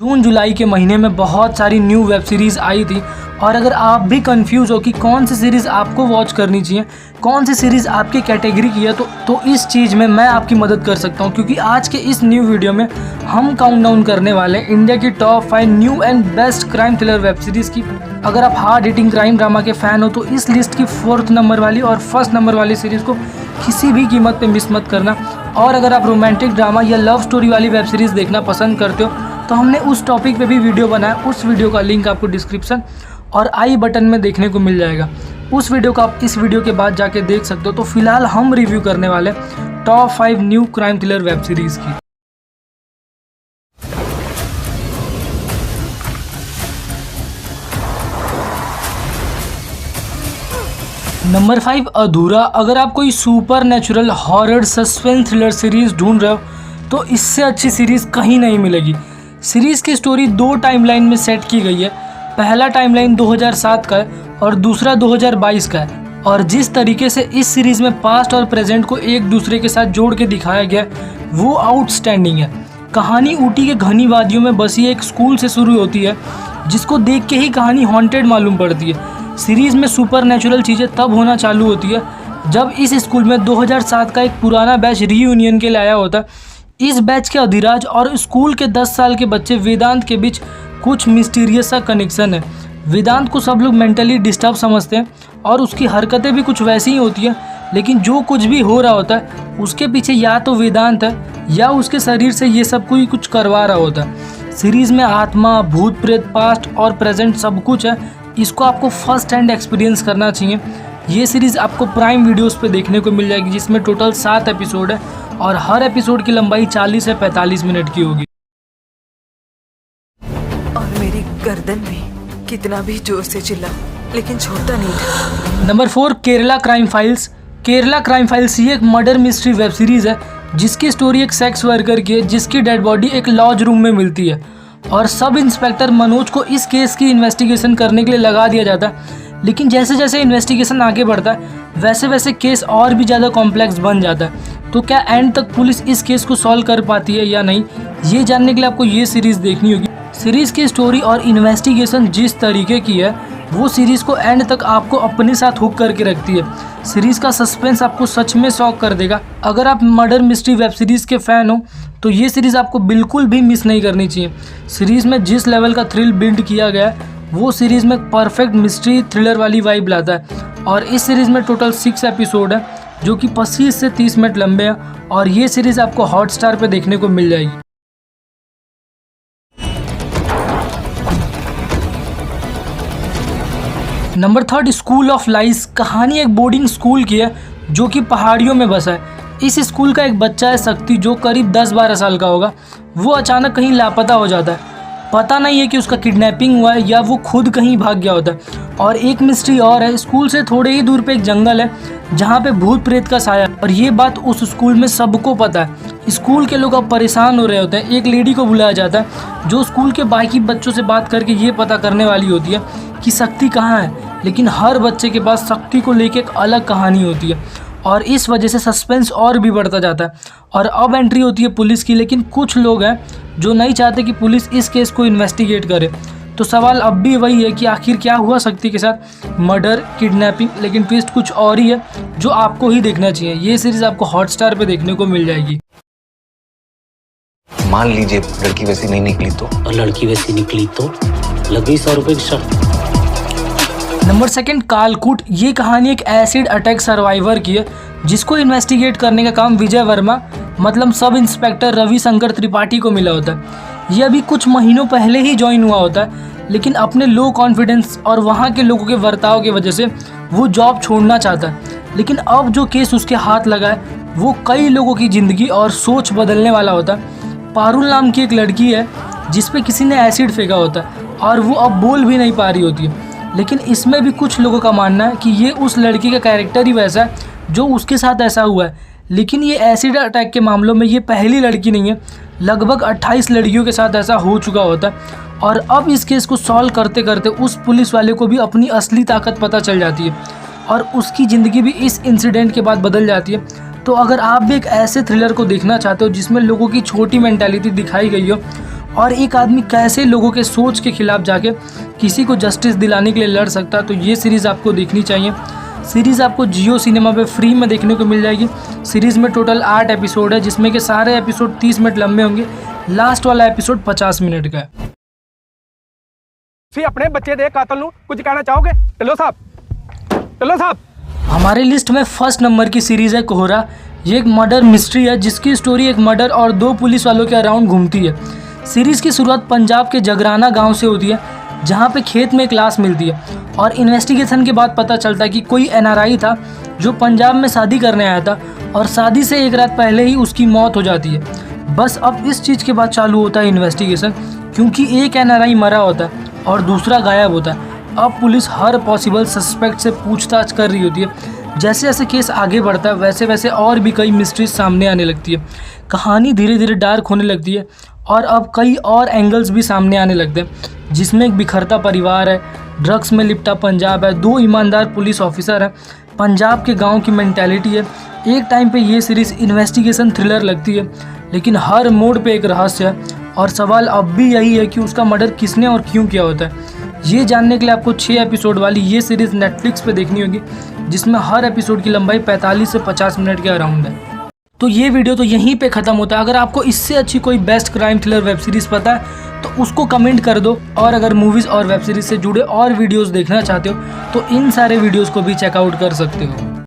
जून जुलाई के महीने में बहुत सारी न्यू वेब सीरीज़ आई थी और अगर आप भी कंफ्यूज हो कि कौन सी सीरीज़ आपको वॉच करनी चाहिए, कौन सी सीरीज़ आपकी कैटेगरी की है, तो इस चीज़ में मैं आपकी मदद कर सकता हूं, क्योंकि आज के इस न्यू वीडियो में हम काउंटडाउन करने वाले हैं इंडिया की top 5 new and best crime thriller web series की। अगर आप हार्ड हिटिंग क्राइम ड्रामा के फ़ैन हो तो इस लिस्ट की 4th नंबर वाली और 1st नंबर वाली सीरीज़ को किसी भी कीमत पर मिस मत करना। और अगर आप रोमांटिक ड्रामा या लव स्टोरी वाली वेब सीरीज़ देखना पसंद करते हो तो हमने उस टॉपिक पे भी वीडियो बनाया। उस वीडियो का लिंक आपको डिस्क्रिप्शन और आई बटन में देखने को मिल जाएगा। उस वीडियो को आप इस वीडियो के बाद जाके देख सकते हो। तो फिलहाल हम रिव्यू करने वाले top 5 new crime thriller web series की। नंबर 5 अधूरा। अगर आप कोई super natural horror suspense thriller series ढूंढ रहे हो तो इससे अच्छी सीरीज़ कहीं नहीं मिलेगी। सीरीज़ की स्टोरी 2 टाइमलाइन में सेट की गई है। पहला टाइमलाइन 2007 का है और दूसरा 2022 का है। और जिस तरीके से इस सीरीज़ में पास्ट और प्रेजेंट को एक दूसरे के साथ जोड़ के दिखाया गया वो आउटस्टैंडिंग है। कहानी ऊटी के घनी वादियों में बसी एक स्कूल से शुरू होती है जिसको देख के ही कहानी हॉन्टेड मालूम पड़ती है। सीरीज़ में सुपर नेचुरल चीज़ें तब होना चालू होती है जब इस स्कूल में 2007 का एक पुराना बैच रीयूनियन के लिए आया होता है। इस बैच के अधिराज और स्कूल के 10 साल के बच्चे वेदांत के बीच कुछ मिस्टीरियस सा कनेक्शन है। वेदांत को सब लोग मेंटली डिस्टर्ब समझते हैं और उसकी हरकतें भी कुछ वैसी ही होती हैं, लेकिन जो कुछ भी हो रहा होता है उसके पीछे या तो वेदांत है या उसके शरीर से ये सब कोई कुछ करवा रहा होता है। सीरीज़ में आत्मा, भूत प्रेत, पास्ट और प्रेजेंट सब कुछ है। इसको आपको फर्स्ट हैंड एक्सपीरियंस करना चाहिए। ये सीरीज़ आपको प्राइम वीडियोस पे देखने को मिल जाएगी, जिसमें टोटल 7 एपिसोड है और हर एपिसोड की लंबाई 40 से 45 मिनट की होगी। और मेरी गर्दन में कितना भी जोर से चिल्ला लेकिन छोड़ता नहीं था। Number 4 Kerala crime files. Kerala crime files ये एक मर्डर मिस्ट्री वेब सीरीज़ है जिसकी स्टोरी एक सेक्स वर्कर की है जिसकी डेड बॉडी एक लॉज रूम में मिलती है और सब इंस्पेक्टर मनोज को इस केस की इन्वेस्टिगेशन करने के लिए लगा दिया जाता है। लेकिन जैसे जैसे इन्वेस्टिगेशन आगे बढ़ता है वैसे वैसे केस और भी ज़्यादा कॉम्प्लेक्स बन जाता है। तो क्या एंड तक पुलिस इस केस को सॉल्व कर पाती है या नहीं, ये जानने के लिए आपको ये सीरीज़ देखनी होगी। सीरीज़ की स्टोरी और इन्वेस्टिगेशन जिस तरीके की है वो सीरीज़ को एंड तक आपको अपने साथ हुक करके रखती है। सीरीज़ का सस्पेंस आपको सच में शॉक कर देगा। अगर आप मर्डर मिस्ट्री वेब सीरीज़ के फ़ैन हो तो ये सीरीज़ आपको बिल्कुल भी मिस नहीं करनी चाहिए। सीरीज़ में जिस लेवल का थ्रिल बिल्ड किया गया है वो सीरीज़ में परफेक्ट मिस्ट्री थ्रिलर वाली वाइब लाता है। और इस सीरीज़ में टोटल 6 एपिसोड है जो कि 25 से 30 मिनट लंबे हैं और ये सीरीज़ आपको हॉटस्टार पे देखने को मिल जाएगी। नंबर 3 स्कूल ऑफ लाइस। कहानी एक बोर्डिंग स्कूल की है जो कि पहाड़ियों में बसा है। इस स्कूल का एक बच्चा है शक्ति, जो करीब 10-12 साल का होगा। वो अचानक कहीं लापता हो जाता है। पता नहीं है कि उसका किडनैपिंग हुआ है या वो खुद कहीं भाग गया होता है। और एक मिस्ट्री और है, स्कूल से थोड़े ही दूर पे एक जंगल है जहाँ पे भूत प्रेत का साया है और ये बात उस स्कूल में सबको पता है। स्कूल के लोग अब परेशान हो रहे होते हैं। एक लेडी को बुलाया जाता है जो स्कूल के बाकी बच्चों से बात करके ये पता करने वाली होती है कि शक्ति कहाँ है। लेकिन हर बच्चे के पास शक्ति को लेके एक अलग कहानी होती है और इस वजह से सस्पेंस और भी बढ़ता जाता है। और अब एंट्री होती है पुलिस की, लेकिन कुछ लोग हैं जो नहीं चाहते कि पुलिस इस केस को इन्वेस्टिगेट करे। तो सवाल अब भी वही है कि आखिर क्या हुआ शक्ति के साथ, मर्डर, किडनैपिंग, लेकिन ट्विस्ट कुछ और ही है जो आपको ही देखना चाहिए। ये सीरीज़ आपको हॉटस्टार पे देखने को मिल जाएगी। मान लीजिए लड़की वैसी नहीं निकली तो, और लड़की वैसी निकली तो लग गई 100 रुपये की शर्त। नंबर 2 कालकूट। ये कहानी एक एसिड अटैक सर्वाइवर की है जिसको इन्वेस्टिगेट करने का काम विजय वर्मा मतलब सब इंस्पेक्टर रविशंकर त्रिपाठी को मिला होता है। ये अभी कुछ महीनों पहले ही ज्वाइन हुआ होता है, लेकिन अपने लो कॉन्फिडेंस और वहाँ के लोगों के बर्ताव की वजह से वो जॉब छोड़ना चाहता है। लेकिन अब जो केस उसके हाथ लगा है वो कई लोगों की ज़िंदगी और सोच बदलने वाला होता है। पारुल नाम की एक लड़की है जिस पे किसी ने एसिड फेंका होता है और वो अब बोल भी नहीं पा रही होती है। लेकिन इसमें भी कुछ लोगों का मानना है कि ये उस लड़की का कैरेक्टर ही वैसा है जो उसके साथ ऐसा हुआ है। लेकिन ये एसिड अटैक के मामलों में ये पहली लड़की नहीं है, लगभग 28 लड़कियों के साथ ऐसा हो चुका होता है। और अब इस केस को सॉल्व करते करते उस पुलिस वाले को भी अपनी असली ताकत पता चल जाती है और उसकी ज़िंदगी भी इस इंसिडेंट के बाद बदल जाती है। तो अगर आप भी एक ऐसे थ्रिलर को देखना चाहते हो जिसमें लोगों की छोटी मेंटालिटी दिखाई गई हो और एक आदमी कैसे लोगों के सोच के खिलाफ जाके किसी को जस्टिस दिलाने के लिए लड़ सकता है। तो ये सीरीज़ आपको देखनी चाहिए। सीरीज़ आपको जियो सिनेमा पे फ्री में देखने को मिल जाएगी। सीरीज़ में टोटल 8 एपिसोड है, जिसमें के सारे एपिसोड 30 मिनट लंबे होंगे। लास्ट वाला एपिसोड 50 मिनट का है। अपने बच्चे दे कातल नूं कुछ कहना चाहोगे? ढिल्लों साहब। हमारे लिस्ट में फर्स्ट नंबर की सीरीज़ है कोहरा। ये एक मर्डर मिस्ट्री है, जिसकी स्टोरी एक मर्डर और 2 पुलिस वालों के अराउंड घूमती है। सीरीज़ की शुरुआत पंजाब के जगराना गांव से होती है, जहां पे खेत में एक लाश मिलती है और इन्वेस्टिगेशन के बाद पता चलता है कि कोई NRI था जो पंजाब में शादी करने आया था और शादी से एक रात पहले ही उसकी मौत हो जाती है। बस अब इस चीज़ के बाद चालू होता है इन्वेस्टिगेशन, क्योंकि एक NRI मरा होता है और दूसरा गायब होता है। अब पुलिस हर पॉसिबल सस्पेक्ट से पूछताछ कर रही होती है। जैसे जैसे केस आगे बढ़ता है वैसे वैसे और भी कई मिस्ट्रीज सामने आने लगती है। कहानी धीरे धीरे डार्क होने लगती है और अब कई और एंगल्स भी सामने आने लगते हैं, जिसमें एक बिखरता परिवार है, ड्रग्स में लिपटा पंजाब है, 2 ईमानदार पुलिस ऑफिसर हैं, पंजाब के गांव की मेंटालिटी है। एक टाइम पे ये सीरीज़ इन्वेस्टिगेशन थ्रिलर लगती है, लेकिन हर मोड़ पे एक रहस्य है और सवाल अब भी यही है कि उसका मर्डर किसने और क्यों किया होता है। ये जानने के लिए आपको 6 एपिसोड वाली ये सीरीज़ नेटफ्लिक्स पे देखनी होगी, जिसमें हर एपिसोड की लंबाई 45 से 50 मिनट के अराउंड है। तो ये वीडियो तो यहीं पे ख़त्म होता है। अगर आपको इससे अच्छी कोई best crime thriller web series पता है तो उसको कमेंट कर दो, और अगर मूवीज़ और वेब सीरीज़ से जुड़े और वीडियोज़ देखना चाहते हो तो इन सारे वीडियोज़ को भी चेकआउट कर सकते हो।